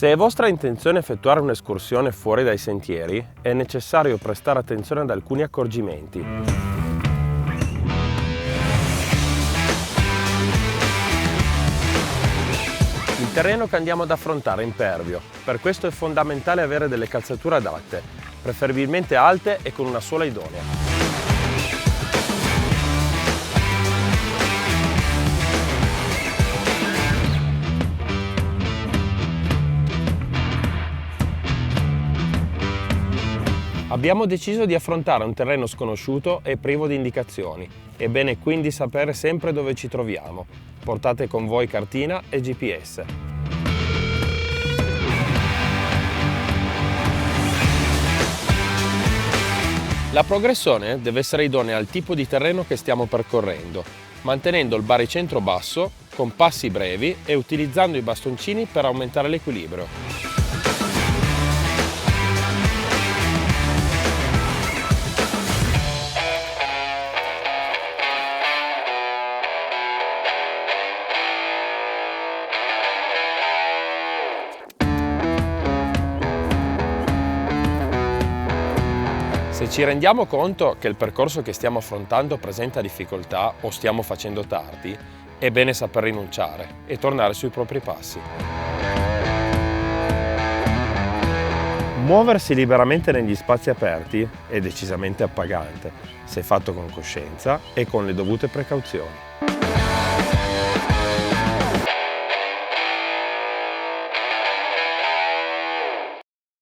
Se è vostra intenzione effettuare un'escursione fuori dai sentieri, è necessario prestare attenzione ad alcuni accorgimenti. Il terreno che andiamo ad affrontare è impervio, per questo è fondamentale avere delle calzature adatte, preferibilmente alte e con una suola idonea. Abbiamo deciso di affrontare un terreno sconosciuto e privo di indicazioni. È bene quindi sapere sempre dove ci troviamo. Portate con voi cartina e GPS. La progressione deve essere idonea al tipo di terreno che stiamo percorrendo, mantenendo il baricentro basso, con passi brevi e utilizzando i bastoncini per aumentare l'equilibrio. Se ci rendiamo conto che il percorso che stiamo affrontando presenta difficoltà o stiamo facendo tardi, è bene saper rinunciare e tornare sui propri passi. Muoversi liberamente negli spazi aperti è decisamente appagante, se fatto con coscienza e con le dovute precauzioni.